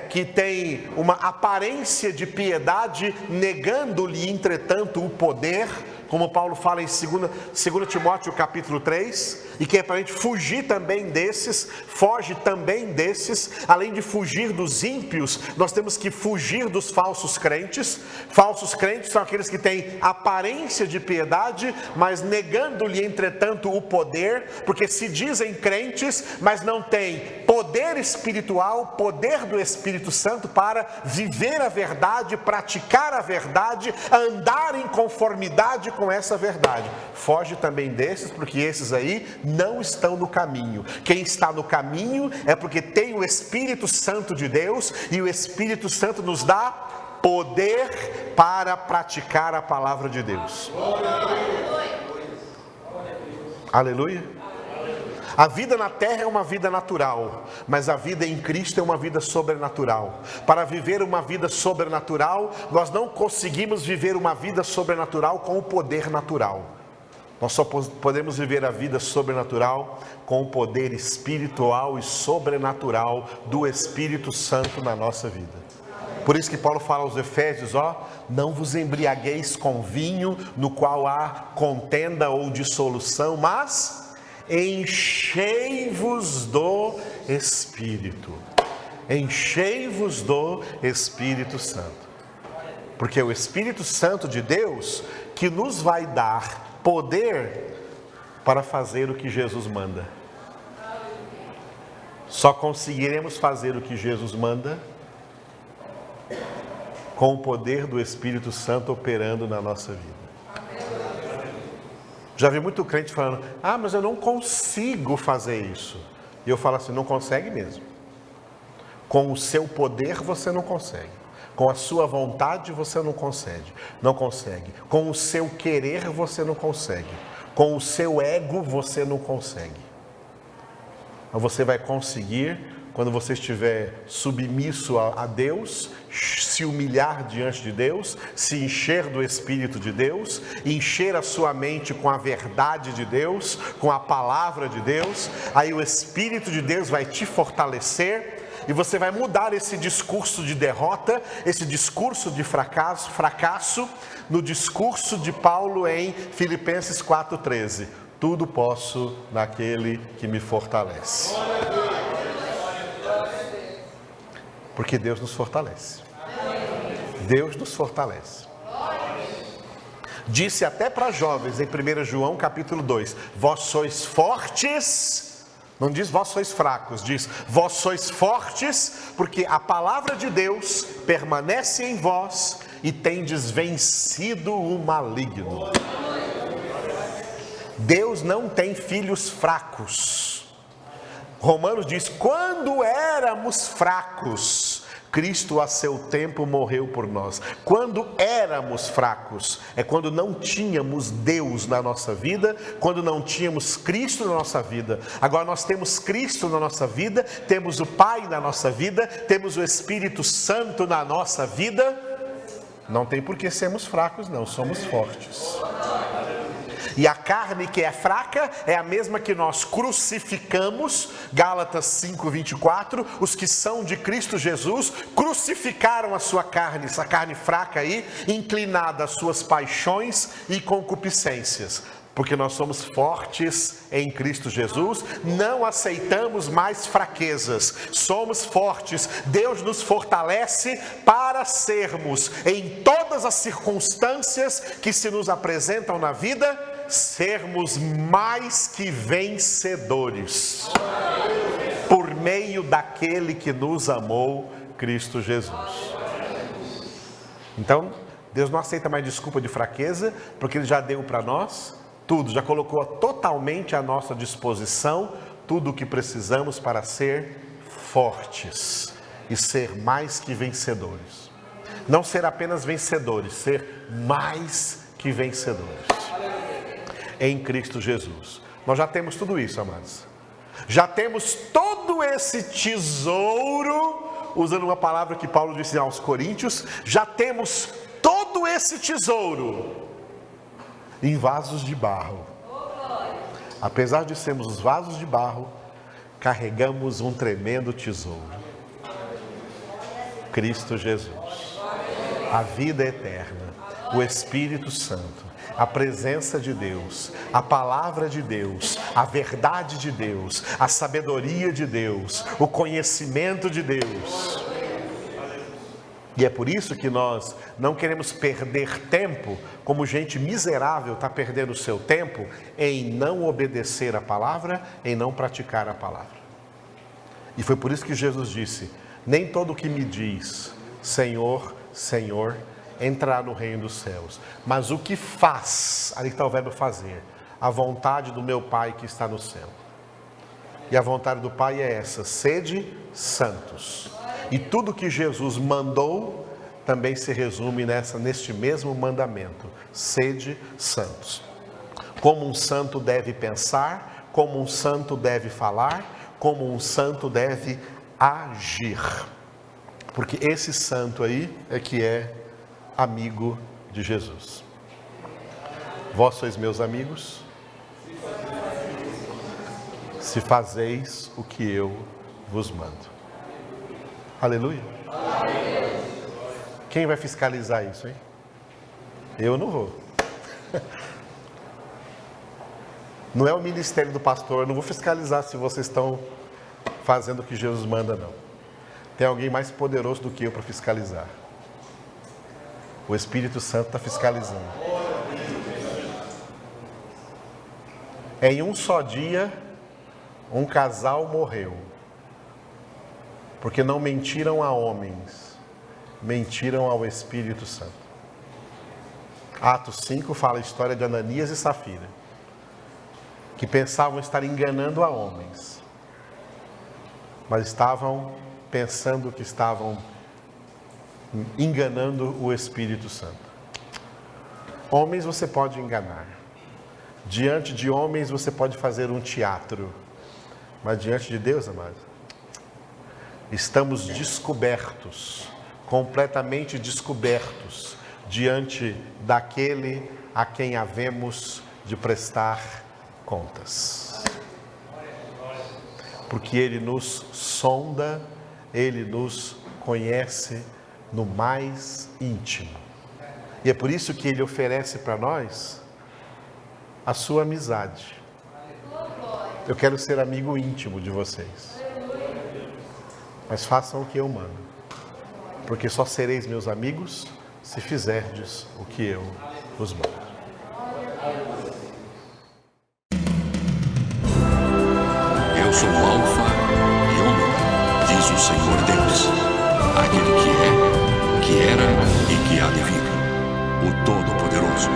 que tem uma aparência de piedade, negando-lhe, entretanto, o poder, como Paulo fala em 2 Timóteo capítulo 3, e que é para a gente fugir também desses, foge também desses. Além de fugir dos ímpios, nós temos que fugir dos falsos crentes. Falsos crentes são aqueles que têm aparência de piedade, mas negando-lhe, entretanto, o poder, porque se dizem crentes, mas não têm poder espiritual, poder do Espírito Santo para viver a verdade, praticar a verdade, andar em conformidade com essa verdade. Foge também desses, porque esses aí não estão no caminho. Quem está no caminho é porque tem o Espírito Santo de Deus, e o Espírito Santo nos dá poder para praticar a palavra de Deus. Aleluia. A vida na terra é uma vida natural, mas a vida em Cristo é uma vida sobrenatural. Para viver uma vida sobrenatural, nós não conseguimos viver uma vida sobrenatural com o poder natural. Nós só podemos viver a vida sobrenatural com o poder espiritual e sobrenatural do Espírito Santo na nossa vida. Por isso que Paulo fala aos Efésios, não vos embriagueis com vinho, no qual há contenda ou dissolução, mas enchei-vos do Espírito. Enchei-vos do Espírito Santo. Porque é o Espírito Santo de Deus que nos vai dar poder para fazer o que Jesus manda. Só conseguiremos fazer o que Jesus manda com o poder do Espírito Santo operando na nossa vida. Já vi muito crente falando, mas eu não consigo fazer isso. E eu falo assim, não consegue mesmo. Com o seu poder você não consegue. Com a sua vontade você não consegue. Não consegue. Com o seu querer você não consegue. Com o seu ego você não consegue. Mas você vai conseguir quando você estiver submisso a Deus, se humilhar diante de Deus, se encher do Espírito de Deus, encher a sua mente com a verdade de Deus, com a palavra de Deus. Aí o Espírito de Deus vai te fortalecer e você vai mudar esse discurso de derrota, esse discurso de fracasso, no discurso de Paulo em Filipenses 4,13. Tudo posso naquele que me fortalece. Porque Deus nos fortalece. Deus nos fortalece. Disse até para jovens em 1 João capítulo 2, vós sois fortes, não diz vós sois fracos, diz vós sois fortes, porque a palavra de Deus permanece em vós e tendes vencido o maligno. Deus não tem filhos fracos. Romanos diz, quando éramos fracos, Cristo a seu tempo morreu por nós. Quando éramos fracos, é quando não tínhamos Deus na nossa vida, quando não tínhamos Cristo na nossa vida. Agora nós temos Cristo na nossa vida, temos o Pai na nossa vida, temos o Espírito Santo na nossa vida. Não tem por que sermos fracos, não, somos fortes. E a carne que é fraca é a mesma que nós crucificamos, Gálatas 5:24, os que são de Cristo Jesus crucificaram a sua carne, essa carne fraca aí, inclinada às suas paixões e concupiscências. Porque nós somos fortes em Cristo Jesus, não aceitamos mais fraquezas, somos fortes, Deus nos fortalece para sermos, em todas as circunstâncias que se nos apresentam na vida, sermos mais que vencedores, por meio daquele que nos amou, Cristo Jesus. Então, Deus não aceita mais desculpa de fraqueza, porque Ele já deu para nós tudo, já colocou totalmente à nossa disposição tudo o que precisamos para ser fortes e ser mais que vencedores. Não ser apenas vencedores, ser mais que vencedores. Em Cristo Jesus. Nós já temos tudo isso, amados. Já temos todo esse tesouro, usando uma palavra que Paulo disse aos Coríntios, já temos todo esse tesouro em vasos de barro. Apesar de sermos os vasos de barro, carregamos um tremendo tesouro. Cristo Jesus. A vida eterna, o Espírito Santo, a presença de Deus, a palavra de Deus, a verdade de Deus, a sabedoria de Deus, o conhecimento de Deus. E é por isso que nós não queremos perder tempo, como gente miserável está perdendo o seu tempo, em não obedecer a palavra, em não praticar a palavra. E foi por isso que Jesus disse: nem todo o que me diz Senhor, Senhor, entrar no reino dos céus, mas o que faz, ali está o verbo fazer, a vontade do meu Pai que está no céu. E a vontade do Pai é essa: sede santos. E tudo que Jesus mandou também se resume neste mesmo mandamento: sede santos. Como um santo deve pensar, como um santo deve falar, como um santo deve agir. Porque esse santo aí é que é amigo de Jesus. Vós sois meus amigos, se fazeis o que eu vos mando. Aleluia. Quem vai fiscalizar isso, hein? Eu não vou. Não é o ministério do pastor, eu não vou fiscalizar se vocês estão fazendo o que Jesus manda, não. Tem alguém mais poderoso do que eu para fiscalizar. O Espírito Santo está fiscalizando. Em um só dia, um casal morreu, porque não mentiram a homens, mentiram ao Espírito Santo. Atos 5 fala a história de Ananias e Safira, que pensavam estar enganando a homens, mas estavam pensando que estavam enganando o Espírito Santo. Homens você pode enganar. Diante de homens você pode fazer um teatro. Mas diante de Deus, amado, estamos descobertos, completamente descobertos, diante daquele a quem havemos de prestar contas. Porque Ele nos sonda, Ele nos conhece no mais íntimo. E é por isso que Ele oferece para nós a sua amizade. Eu quero ser amigo íntimo de vocês. Mas façam o que eu mando. Porque só sereis meus amigos se fizerdes o que eu vos mando. Eu sou o Alfa e Ômega, diz o Senhor Deus, aquele que é, que era e que há de vir, o Todo-Poderoso.